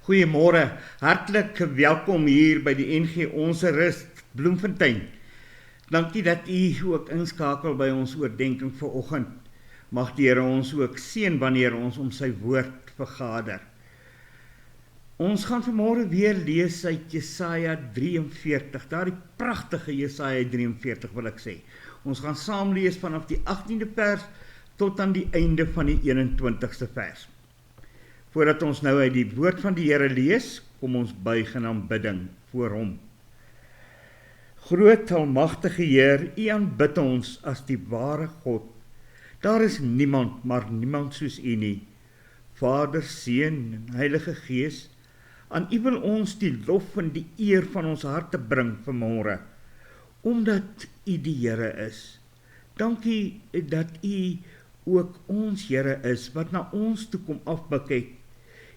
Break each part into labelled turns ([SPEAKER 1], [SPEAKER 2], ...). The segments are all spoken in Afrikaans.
[SPEAKER 1] Goeiemôre, hartlik welkom hier by die NG Onse Rus Bloemfontein. Dankie dat u ook inskakel by ons oordenking vanoggend. Mag die Here ons ook seën wanneer ons om sy woord vergader. Ons gaan vanmôre weer lees uit Jesaja 43, daardie pragtige Jesaja 43 wil ek sê. Ons gaan saam lees vanaf die 18de vers tot aan die einde van die 21ste vers. Voordat ons nou uit die woord van die Here lees, kom ons buig in aanbidding voor hom. Groot almagtige Heer, U aanbid ons as die ware God. Daar is niemand, maar niemand soos U nie. Vader, Seun en Heilige Gees, aan U wil ons die lof en die eer van ons harte bring vanmôre, omdat U die Here is. Dankie dat U ook ons Here is, wat na ons toe kom afbuk het.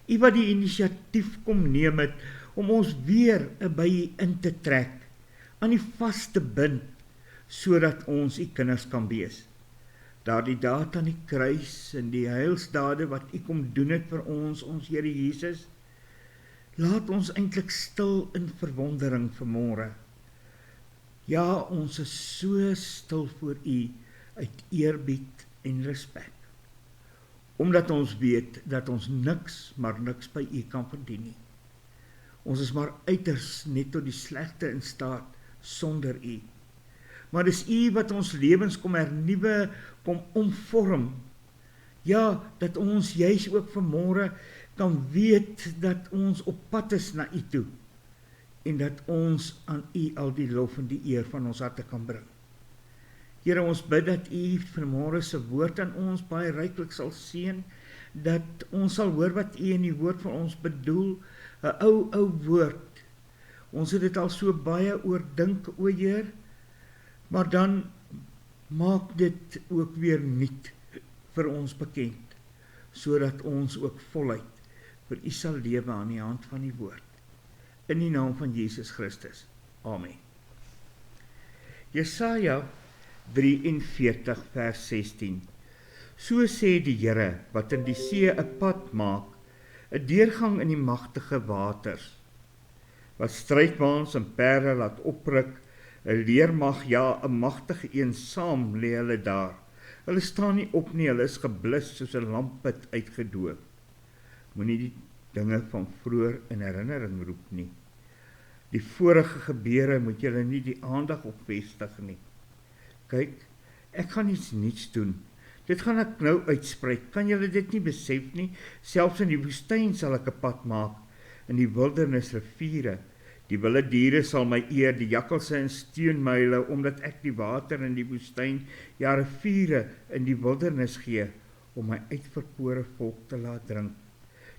[SPEAKER 1] U wat die inisiatief kom neem het, om ons weer by U in te trek, aan U vas te bind, sodat ons U kinders kan wees. Daardie daad aan die kruis en die heilsdade wat U kom doen het vir ons Here Jesus, laat ons eintlik stil in verwondering vanmôre. Ja, ons is so stil voor U, uit eerbied en respek. Omdat ons weet dat ons niks, maar niks by U kan verdien nie. Ons is maar uiters net tot die slegte in staat sonder U. Maar dis U wat ons lewens kom hernuwe, kom omvorm. Ja, dat ons juis ook vanmôre kan weet dat ons op pad is na U toe en dat ons aan U al die lof en die eer van ons harte kan bring. Here, ons bid dat U vanmôre se woord aan ons baie ryklik sal seën, dat ons sal hoor wat U in die woord van ons bedoel, 'n ou woord. Ons het dit al so baie oordink, o Heer, maar dan maak dit ook weer nuut vir ons bekend, sodat ons ook voluit vir U sal lewe aan die hand van die woord. In die naam van Jesus Christus. Amen. Jesaja 43 vers 16. So sê die Here, wat in die see 'n pad maak, 'n deurgang in die magtige waters, wat strydwaans en perde laat opruk, 'n leermag, ja, 'n magtige een, saam lê hulle daar. Hulle staan nie op nie, hulle is geblus soos 'n lampput uitgedoop. Moenie die dinge van vroeër in herinnering roep nie. Die vorige gebeure moet julle nie die aandag op vestig nie. Kyk, ek gaan iets nuuts doen. Dit gaan ek nou uitsprei. Kan julle dit nie besef nie? Selfs in die woestyn sal ek 'n pad maak, in die wildernis riviere. Die wilde diere sal my eer, die jakkalse en steunmuile, omdat ek die water in die woestyn, ja, riviere in die wildernis gee, om my uitverkore volk te laat drink.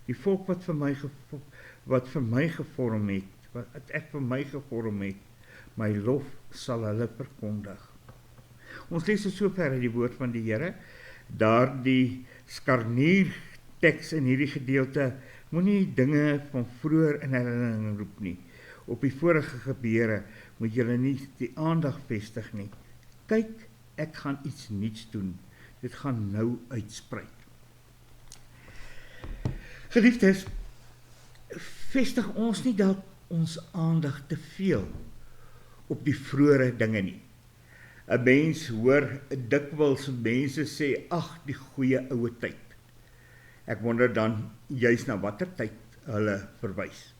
[SPEAKER 1] Die volk wat vir my gevorm het, wat ek vir my gevorm het, my lof sal hulle verkondig. Ons lees tot sover uit die woord van die Here. Daardie skarnierteks in hierdie gedeelte, moenie dinge van vroeër in herinnering roep nie. Op die vorige gebeure moet julle nie die aandag vestig nie. Kyk, ek gaan iets nuuts doen. Dit gaan nou uitsprei. Geliefdes, vestig ons nie dalk ons aandag te veel op die vroeëre dinge nie. 'n Mens hoor dikwels mense sê, ag, die goeie oue tyd. Ek wonder dan juis na watter tyd hulle verwys.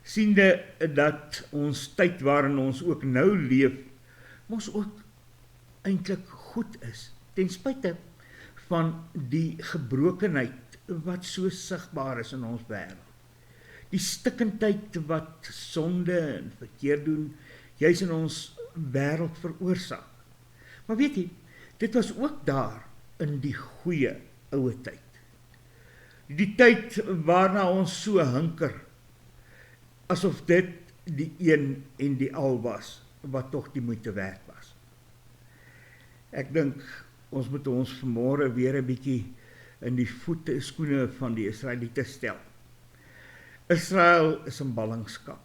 [SPEAKER 1] Siende dat ons tyd waarin ons ook nou leef, mos ook eintlik goed is, ten spyte van die gebrokenheid wat so sigbaar is in ons wêreld. Die stikkindheid wat sonde en verkeerd doen, juis in ons wêreld veroorsaak. Maar weet jy, dit was ook daar in die goeie oue tyd. Die tyd waarna ons so hinker, asof dit die een en die al was, wat tog die moeite werd was. Ek dink, ons moet ons vanmôre weer 'n bietjie in die skoene van die Israeliete stel. Israel is in ballingskap,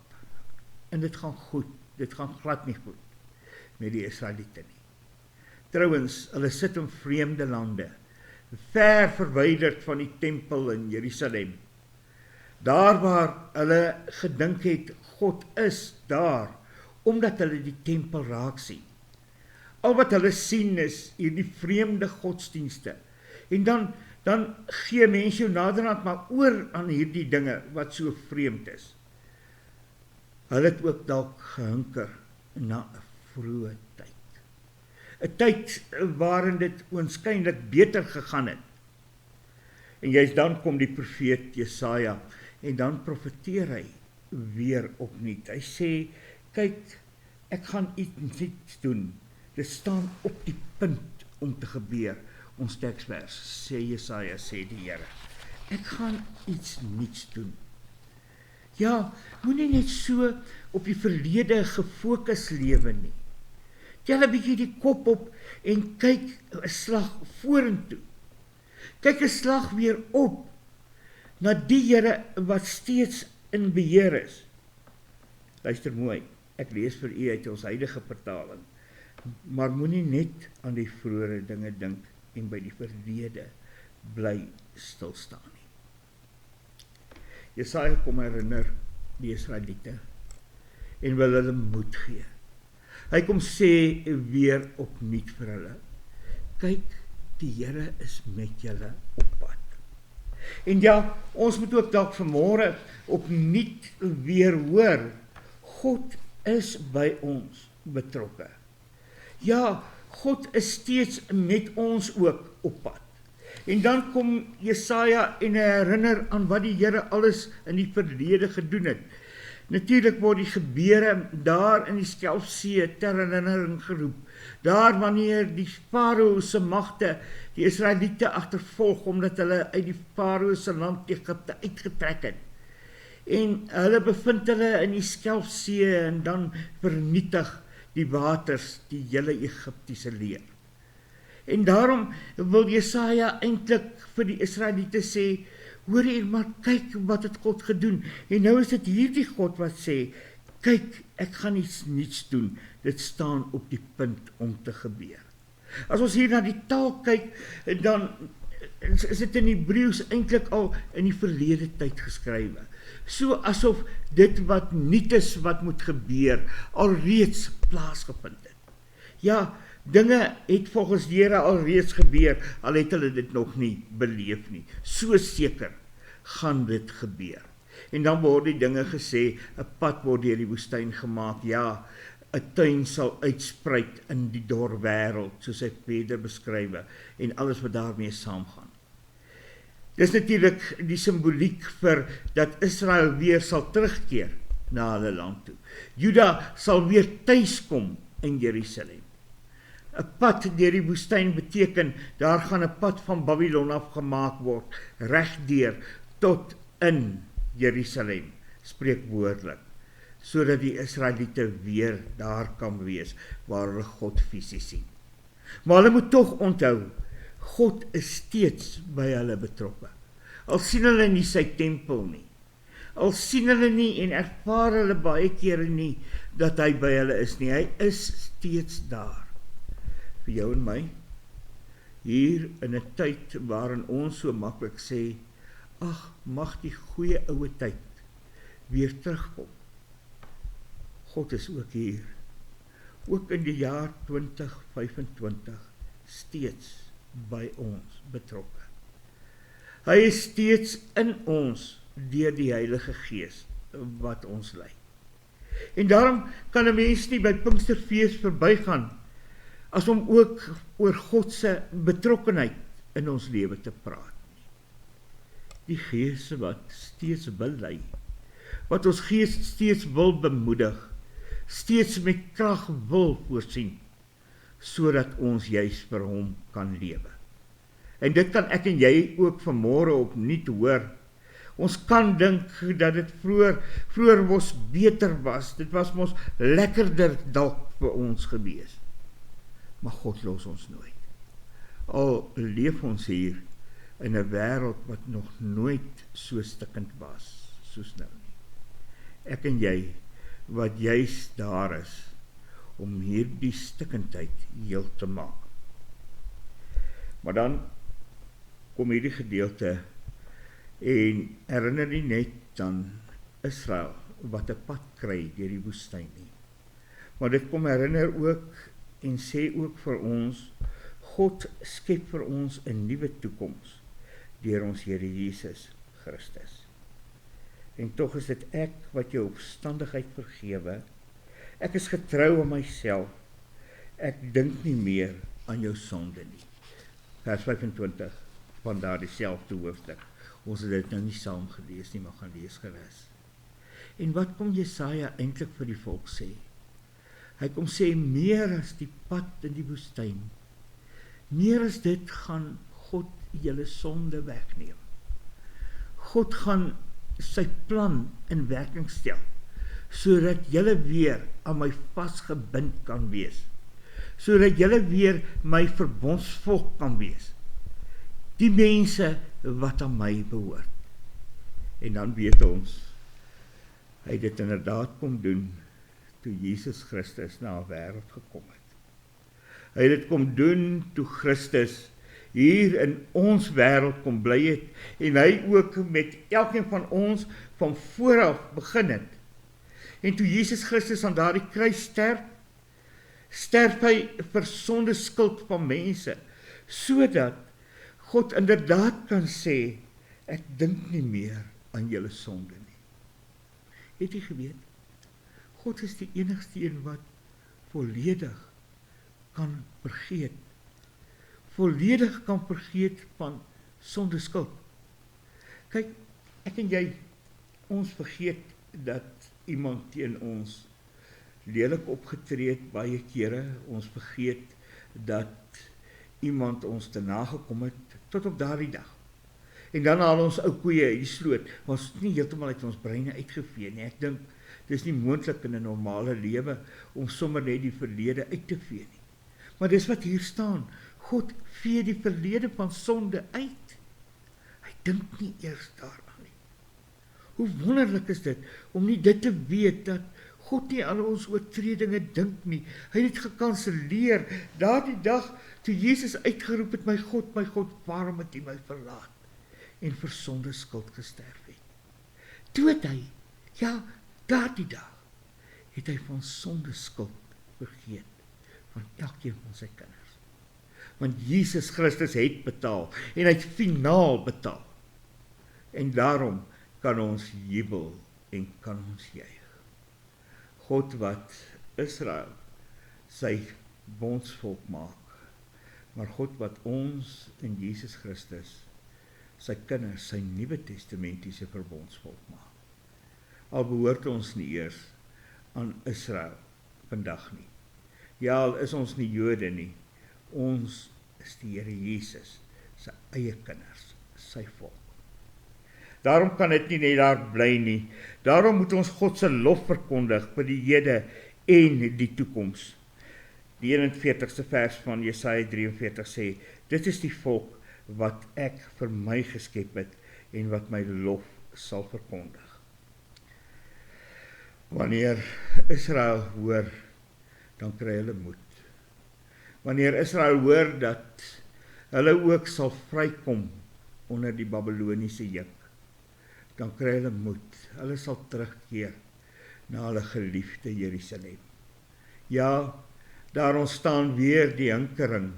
[SPEAKER 1] en dit gaan goed, dit gaan glad nie goed met die Israeliete nie. Trouwens, hulle sit in vreemde lande, ver verwyderd van die tempel in Jerusalem. Daar waar hulle gedink het, God is daar, omdat hulle die tempel raak sien. Al wat hulle sien is hierdie vreemde godsdienste. En dan gee mense jou naderhand maar oor aan hierdie dinge wat so vreemd is. Hulle het ook dalk gehinker na 'n vroeë tyd. 'n Tyd waarin dit oënskynlik beter gegaan het. En juist dan kom die profeet Jesaja en dan profeteer hy weer opnuut. Hy sê, kyk, ek gaan iets nuuts doen. Dit staan op die punt om te gebeur. Ons teksvers sê Jesaja, sê die Here, ek gaan iets nuuts doen. Ja, moenie net so op die verlede gefokus lewe nie. Tel 'n bietjie die kop op en kyk 'n slag vorentoe. Kyk 'n slag weer op na die Here wat steeds in beheer is. Luister mooi, ek lees vir u uit ons huidige vertaling, maar moenie net aan die vroeëre dinge dink en by die verlede bly stil staan nie. Jesaja kom herinner die Israeliete en wil hulle moed gee. Hy kom sê weer opnuut vir hulle, kyk, die Here is met julle op pad. En ja, ons moet ook dalk vanmôre opnuut weer hoor, God is by ons betrokke. Ja, God is steeds met ons ook op pad. En dan kom Jesaja en hy herinner aan wat die Here alles in die verlede gedoen het. Natuurlik word die gebeure daar in die Skelfsee ter herinnering geroep. Daar wanneer die Farao se magte die Israeliete agtervolg omdat hulle uit die Farao se land Egipte uitgetrek het. En hulle bevind hulle in die Skelfsee en dan vernietig die waters die hele Egiptiese leer. En daarom wil Jesaja eintlik vir die Israeliete sê, hoor hier maar, kyk wat het God gedoen. En nou is dit hierdie God wat sê, kyk, ek gaan iets nuuts doen. Dit staan op die punt om te gebeur. As ons hier na die taal kyk, dan is dit in Hebreëus eintlik al in die verlede tyd geskrywe. So asof dit wat nuut is wat moet gebeur, alreeds plaasgevind het. Ja, dinge het volgens die Here alreeds gebeur, al het hulle dit nog nie beleef nie. So seker gaan dit gebeur. En dan word die dinge gesê, 'n pad word deur die woestyn gemaak, ja, 'n tuin sal uitspruit in die dor wêreld, soos hy verder beskrywe, en alles wat daarmee saamgaan. Dis natuurlik die simboliek vir dat Israel weer sal terugkeer na hulle land toe. Juda sal weer tuiskom in Jerusalem. 'n Pad deur die woestyn beteken, daar gaan 'n pad van Babylon af gemaak word, regdeur tot in Jerusalem, spreekwoordelik, sodat die Israeliete weer daar kan wees, waar hulle God fisies sien. Maar hulle moet tog onthou, God is steeds by hulle betrokke. Al sien hulle nie sy tempel nie, al sien hulle nie en ervaar hulle baie kere nie, dat hy by hulle is nie, hy is steeds daar. Vir jou en my, hier in 'n tyd waarin ons so maklik sê, ag, mag die goeie oue tyd weer terugkom. God is ook hier, ook in die jaar 2025, steeds by ons betrokke. Hy is steeds in ons deur die Heilige Gees wat ons lei. En daarom kan 'n mens nie by Pinksterfees verbygaan as om ook oor God se betrokkenheid in ons lewe te praat. Die Gees wat steeds wil lei, wat ons gees steeds wil bemoedig, steeds met krag wil voorsien, sodat ons juis vir hom kan lewe. En dit kan ek en jy ook vanmôre opnuut hoor. Ons kan dink dat dit vroeër mos beter was, dit was mos lekkerder dalk vir ons gewees. Maar God los ons nooit. Al leef ons hier in 'n wêreld wat nog nooit so stikkend was, soos nou nie. Ek en jy, wat juis daar is, om hierdie stikkendheid heel te maak. Maar dan kom hierdie gedeelte, en herinner nie net dan Israel wat 'n pad kry deur die woestyn nie. Maar dit kom herinner ook en sê ook vir ons, God skep vir ons 'n nuwe toekoms deur ons Here Jesus Christus. En tog is dit ek wat jou opstandigheid vergewe. Ek is getrou aan myself. Ek dink nie meer aan jou sonde nie. Vers 25 van daardie selfde hoofstuk. Ons het dit nou nie saam gelees nie, maar gaan lees gerus. En wat kom Jesaja eintlik vir die volk sê? Hy kom sê meer as die pad in die woestyn. Meer as dit gaan God julle sonde wegneem. God gaan sy plan in werking stel, sodat julle weer aan my vasgebind kan wees, sodat julle weer my verbondsvolk kan wees, die mense wat aan my behoort. En dan weet ons, hy het dit inderdaad kom doen, toe Jesus Christus na 'n wêreld gekom het. Hy het dit kom doen, toe Christus hier in ons wêreld kom bly het, en hy ook met elkeen van ons van vooraf begin het. En toe Jesus Christus aan daardie kruis sterf hy vir sonde skuld van mense, sodat God inderdaad kan sê, ek dink nie meer aan julle sonde nie. Het jy geweet? God is die enigste een wat volledig kan vergeet. Volledig kan vergeet van sonde skuld. Kyk, ek en jy, ons vergeet dat iemand teen ons lelik opgetree het baie kere. Ons vergeet dat iemand ons te nagekom het tot op daardie dag. En dan haal ons ou koeie uit die sloot, maar ons het nie heeltemal uit ons breine uitgevee nie. Ek dink, dis nie moontlik in 'n normale lewe om sommer net die verlede uit te vee nie. Maar dis wat hier staan, God vee die verlede van sonde uit. Hy dink nie eers daaraan nie. Hoe wonderlik is dit, om nie dit te weet, dat God nie aan ons oortredinge dink nie. Hy het gekanseleer, daardie dag, toe Jesus uitgeroep het, my God, waarom het U my verlaat? En vir sonde skuld gesterf het. Toe het hy, ja, daardie dag, het hy van sonde skuld vergeet, van elkeen van sy kinders. Want Jesus Christus het betaal, en hy het finaal betaal. En daarom kan ons jubel, en kan ons juig. God wat Israel sy bondsvolk maak, maar God wat ons in Jesus Christus sy kinders, sy Nuwe Testamentiese verbondsvolk maak. Al behoort ons nie eers aan Israel vandag nie. Ja, al is ons nie Jode nie, ons is die Here Jesus, sy eie kinders, sy volk. Daarom kan dit nie net daar bly nie. Daarom moet ons God se lof verkondig vir die hede en die toekoms. Die 41ste vers van Jesaja 43 sê, dit is die volk wat ek vir my geskep het en wat my lof sal verkondig. Wanneer Israel hoor, dan kry hulle moed. Wanneer Israel hoor dat hulle ook sal vrykom onder die Babyloniese juk, dan kry hulle moed. Hulle sal terugkeer na hulle geliefde Jerusalem. Ja, daar ontstaan weer die hinkering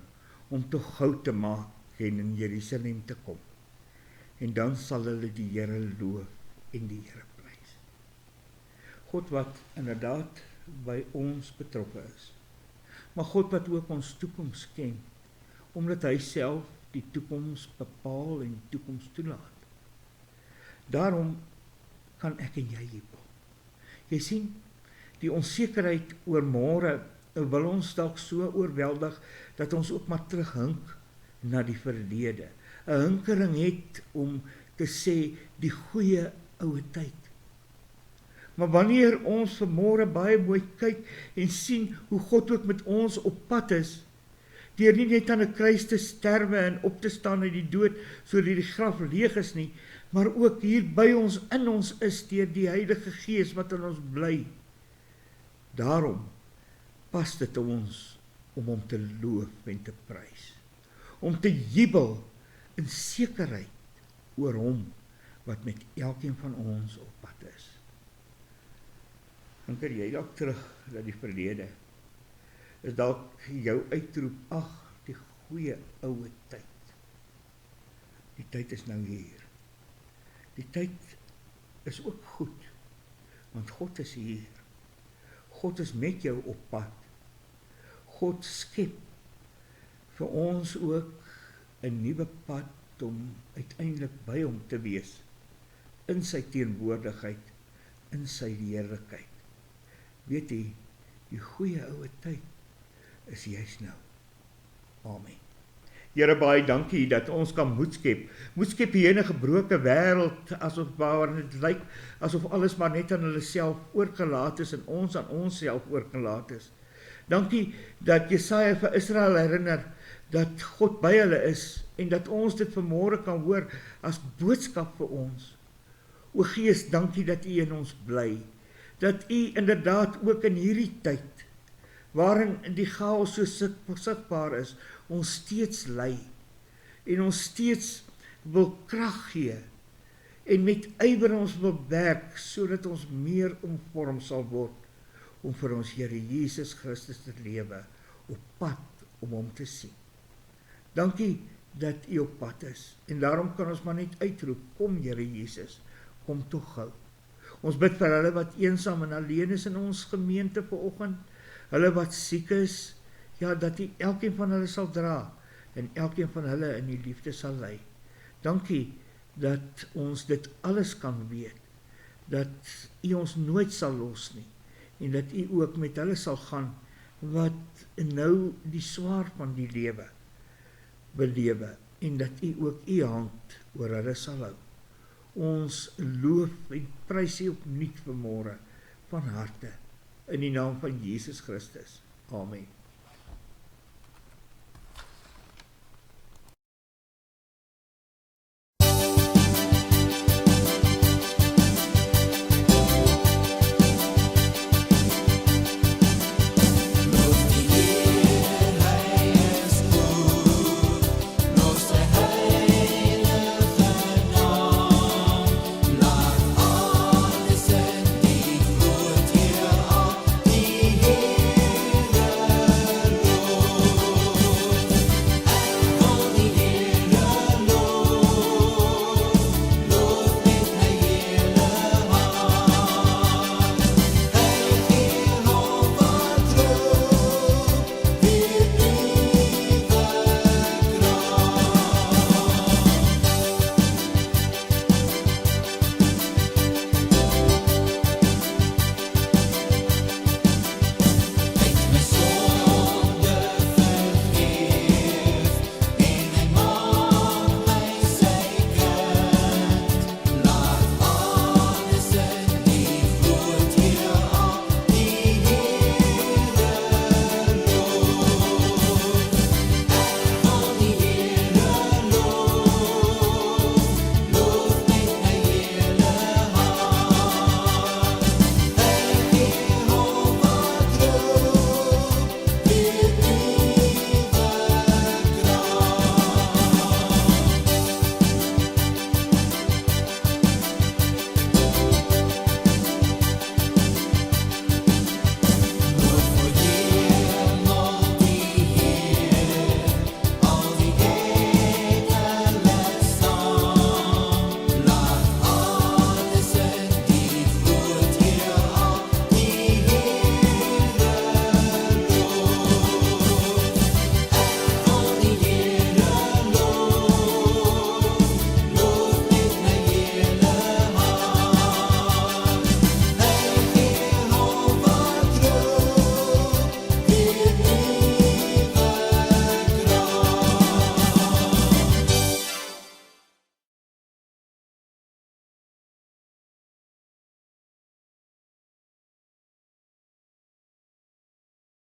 [SPEAKER 1] om te gou te maak en in Jerusalem te kom. En dan sal hulle die Here loof en die Here prys. God wat inderdaad by ons betrokke is, maar God wat ook ons toekoms ken, omdat hy self die toekoms bepaal en die toekoms toelaat. Daarom kan ek en jy jubel. Jy sien, die onsekerheid oor môre wil ons dalk so oorweldig, dat ons ook maar terughink na die verlede. 'n Hinkering het om te sê, die goeie oue tyd. Maar wanneer ons vanmôre baie mooi kyk en sien hoe God ook met ons op pad is, deur nie net aan 'n kruis te sterwe en op te staan uit die dood, sodat die graf leeg is nie, maar ook hier by ons, in ons is, deur die Heilige Gees wat in ons bly. Daarom pas dit ons om hom te loof en te prys, om te jubel in sekerheid oor hom wat met elkeen van ons op pad is. Dan kan jy dalk terug na die verlede. Is dalk jou uitroep, ag, die goeie oue tyd. Die tyd is nou hier. Die tyd is ook goed, want God is hier. God is met jou op pad. God skep vir ons ook 'n nuwe pad om uiteindelik by hom te wees, in sy teenwoordigheid, in sy heerlikheid. Weet jy, die goeie oue tyd is juist nou. Amen. Here, baie dankie dat ons kan moed skep hier in 'n gebroke wêreld, asof waar dit lyk asof alles maar net aan hulle self oorgelaat is en ons aan onsself oorgelaat is. Dankie dat Jesaja vir Israel herinner dat God by hulle is en dat ons dit vanmôre kan hoor as boodskap vir ons. O Gees, dankie dat U in ons bly, dat U inderdaad ook in hierdie tyd, waarin die chaos so sigbaar is, ons steeds lei en ons steeds wil krag gee en met ywer ons wil werk sodat ons meer omvorm sal word om vir ons Here Jesus Christus te lewe, op pad om hom te sien. Dankie dat U op pad is en daarom kan ons maar net uitroep, kom Here Jesus, kom tog gou. Ons bid vir hulle wat eensaam en alleen is in ons gemeente vanoggend, hulle wat siek is, ja, dat U elkeen van hulle sal dra en elkeen van hulle in die liefde sal lei. Dankie dat ons dit alles kan weet, dat U ons nooit sal los nie en dat U ook met hulle sal gaan wat nou die swaar van die lewe belewe en dat U ook U hand oor hulle sal hou. Ons loof en prys U opnuut vanmôre van harte in die naam van Jesus Christus. Amen.